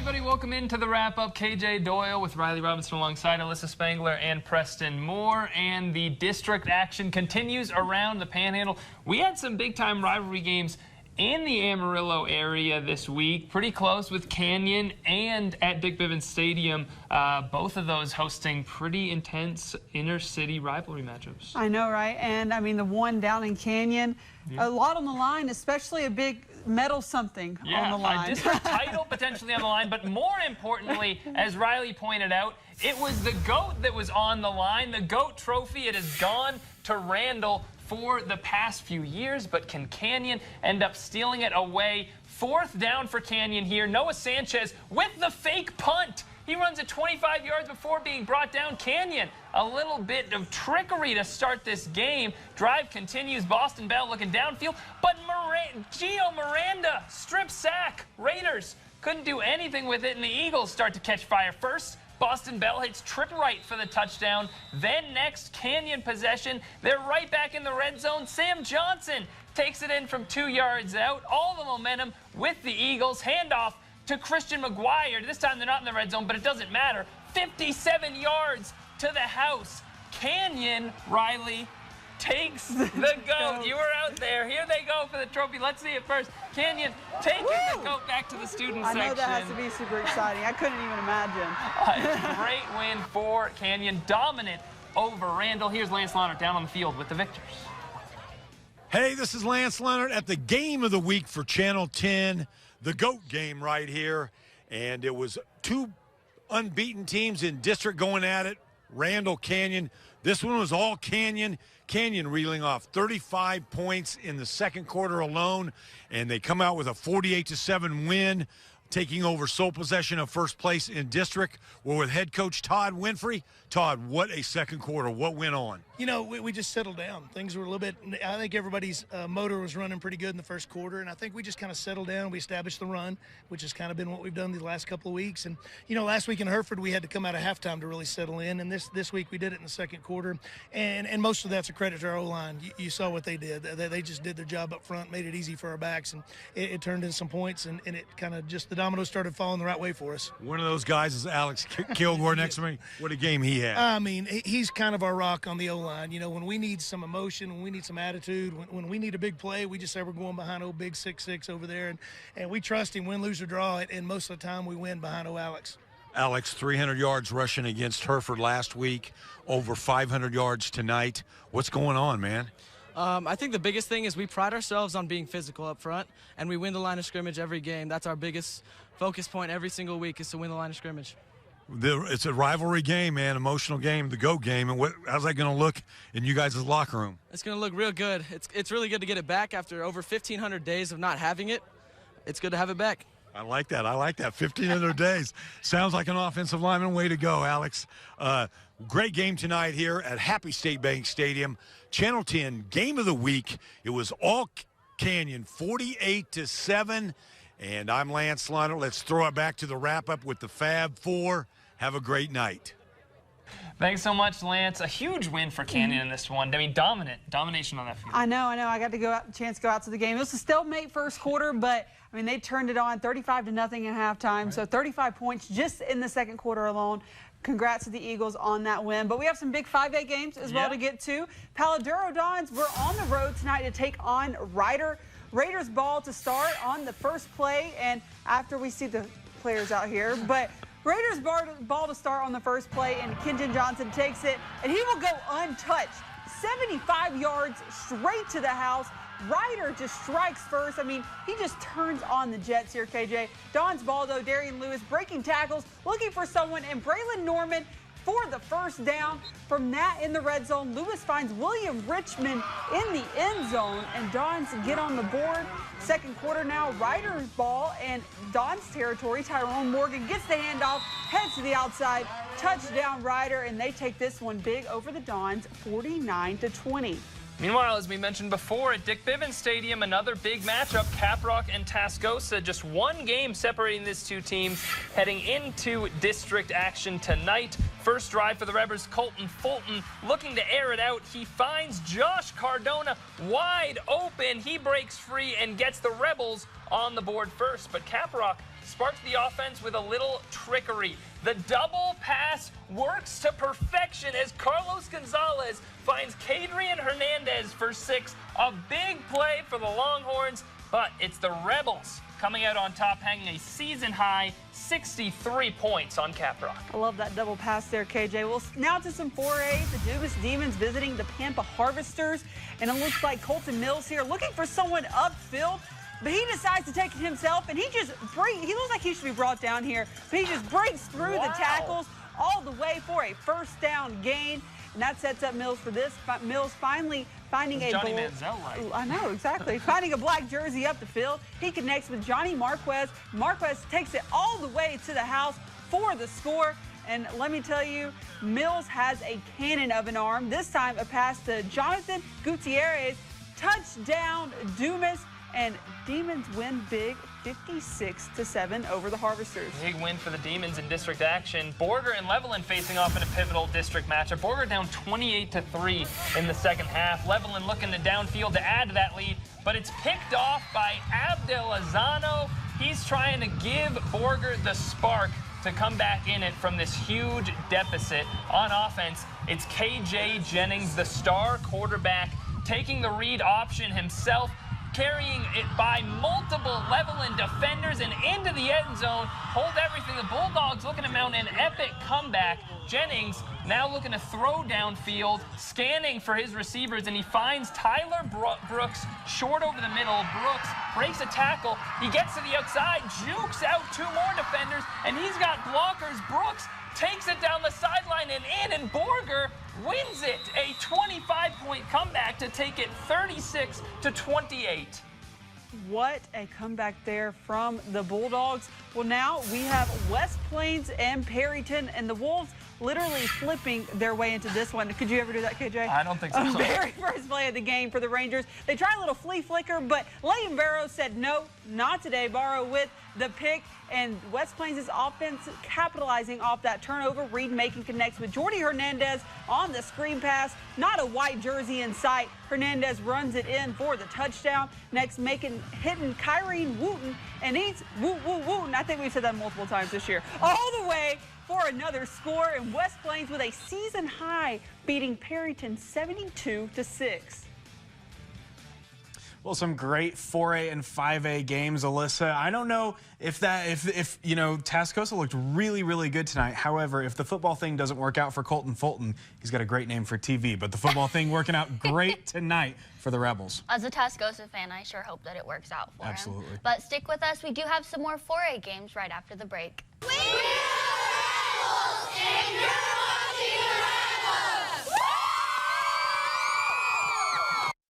everybody. Welcome into the wrap-up. KJ Doyle with Riley Robinson alongside Alyssa Spangler and Preston Moore. And the district action continues around the Panhandle. We had some big-time rivalry games in the Amarillo area this week. Pretty close with Canyon and at Dick Bivens Stadium. Both of those hosting pretty intense inner-city rivalry matchups. I know, right? And, I mean, the one down in Canyon, a lot on the line, especially a big medal something on the line. A district title potentially on the line, but more importantly, as Riley pointed out, it was the GOAT that was on the line. The GOAT trophy, it has gone to Randall for the past few years, but can Canyon end up stealing it away? Fourth down for Canyon here. Noah Sanchez with the fake punt. He runs it 25 yards before being brought down. Canyon, a little bit of trickery to start this game. Drive continues. Boston Bell looking downfield, but Gio Miranda, strip sack. Raiders couldn't do anything with it, and the Eagles start to catch fire first. Boston Bell hits Trip Right for the touchdown. Then next, Canyon possession. They're right back in the red zone. Sam Johnson takes it in from 2 yards out. All the momentum with the Eagles. Handoff to Christian McGuire. This time they're not in the red zone, but it doesn't matter. 57 yards to the house. Canyon, Riley, takes the GOAT. You were out there. Here they go for the trophy. Let's see it first. Canyon taking the GOAT back to the student section. I know that has to be super exciting. I couldn't even imagine. Great win for Canyon. Dominant over Randall. Here's Lance Leonard down on the field with the victors. Hey, this is Lance Leonard at the game of the week for Channel 10, the GOAT game right here. And it was two unbeaten teams in district going at it, Randall, Canyon. This one was all Canyon. Canyon reeling off 35 points in the second quarter alone, and they come out with a 48-7 win, taking over sole possession of first place in district. We're with head coach Todd Winfrey. Todd, what a second quarter. What went on? You know, we just settled down. Things were a little bit, I think everybody's motor was running pretty good in the first quarter, and I think we just kind of settled down. We established the run, which has kind of been what we've done the last couple of weeks. And, you know, last week in Hereford, we had to come out of halftime to really settle in, and this week we did it in the second quarter. And most of that's a credit to our O-line. You saw what they did. They just did their job up front, made it easy for our backs, and it turned in some points, and it kind of just the dominoes started falling the right way for us. One of those guys is Alex Kilgore next to me. What a game he had. I mean, he's kind of our rock on the O-line. You know, when we need some emotion, when we need some attitude, when we need a big play, we just say we're going behind old big 6'6" over there, and we trust him, win, lose, or draw it, and most of the time we win behind old Alex. Alex, 300 yards rushing against Hereford last week, over 500 yards tonight. What's going on, man? I think the biggest thing is we pride ourselves on being physical up front, and we win the line of scrimmage every game. That's our biggest focus point every single week, is to win the line of scrimmage. It's a rivalry game, man, emotional game, the GOAT game. And how's that going to look in you guys' locker room? It's going to look real good. It's really good to get it back after over 1,500 days of not having it. It's good to have it back. I like that. 1,500 days. Sounds like an offensive lineman. Way to go, Alex. Great game tonight here at Happy State Bank Stadium. Channel 10 game of the week. It was all Canyon, 48-7. And I'm Lance Leonard. Let's throw it back to the wrap-up with the Fab Four. Have a great night. Thanks so much, Lance. A huge win for Canyon in this one. I mean, domination on that field. I know. I got to chance to go out to the game. It was a stalemate first quarter, but I mean, they turned it on 35-0 at halftime. Right. So 35 points just in the second quarter alone. Congrats to the Eagles on that win. But we have some big 5A games as well to get to. Paladuro Dons, we're on the road tonight to take on Ryder. Raiders ball to start on the first play, and after we see the players out here, but Raiders ball to start on the first play, and Kenton Johnson takes it, and he will go untouched. 75 yards straight to the house. Ryder just strikes first. I mean, he just turns on the Jets here, KJ. Don's ball, though, Darian Lewis breaking tackles, looking for someone, and Braylon Norman for the first down. From that in the red zone, Lewis finds William Richmond in the end zone, and Dons get on the board. Second quarter now, Ryder's ball and Dons territory. Tyrone Morgan gets the handoff, heads to the outside, touchdown Ryder, and they take this one big over the Dons, 49-20. Meanwhile, as we mentioned before, at Dick Bivens Stadium, another big matchup, Caprock and Tascosa. Just one game separating these two teams heading into district action tonight. First drive for the Rebels, Colton Fulton looking to air it out. He finds Josh Cardona wide open. He breaks free and gets the Rebels on the board first. But Caprock sparks the offense with a little trickery. The double pass works to perfection as Carlos Gonzalez finds Kadrian Hernandez for 6. A big play for the Longhorns, but it's the Rebels coming out on top, hanging a season-high 63 points on Caprock. I love that double pass there, KJ. Well, now to some 4A. The Dumas Demons visiting the Pampa Harvesters. And it looks like Colton Mills here looking for someone upfield. But he decides to take it himself, and he looks like he should be brought down here. But he just breaks through the tackles all the way for a first down gain. And that sets up Mills for this. Mills finally finding Johnny Manziel-like. I know, exactly. Finding a black jersey up the field. He connects with Johnny Marquez. Marquez takes it all the way to the house for the score. And let me tell you, Mills has a cannon of an arm. This time a pass to Jonathan Gutierrez. Touchdown, Dumas. And Demons win big, 56-7 over the Harvesters. Big win for the Demons in district action. Borger and Levelland facing off in a pivotal district matchup. Borger down 28-3 in the second half. Levelland looking to downfield to add to that lead, but it's picked off by Abdel Azano. He's trying to give Borger the spark to come back in it from this huge deficit. On offense, it's KJ Jennings, the star quarterback, taking the read option himself, carrying it by multiple Levelland defenders and into the end zone. Hold everything. The Bulldogs looking to mount an epic comeback. Jennings now looking to throw downfield, scanning for his receivers, and he finds Tyler Brooks short over the middle. Brooks breaks a tackle. He gets to the outside, jukes out 2 more defenders, and he's got blockers. Brooks takes it down the sideline and in, and Borger wins it. A 25-point comeback to take it 36-28. What a comeback there from the Bulldogs. Well, now we have West Plains and Perryton, and the Wolves literally flipping their way into this one. Could you ever do that, KJ? I don't think so. Very first play of the game for the Rangers. They tried a little flea flicker, but Leighton Barrow said, no, not today. Barrow with the pick, and West Plains' offense capitalizing off that turnover. Reed Macon connects with Jordy Hernandez on the screen pass. Not a white jersey in sight. Hernandez runs it in for the touchdown. Next, Macon hitting Kyrene Wooten, and he's Wooten. I think we've said that multiple times this year. All the way for another score, and West Plains with a season high, beating Perryton 72-6. Well, some great 4A and 5A games, Alyssa. I don't know if you know, Tascosa looked really, really good tonight. However, if the football thing doesn't work out for Colton Fulton, he's got a great name for TV, but the football thing working out great tonight for the Rebels. As a Tascosa fan, I sure hope that it works out for him. Absolutely. But stick with us. We do have some more 4A games right after the break.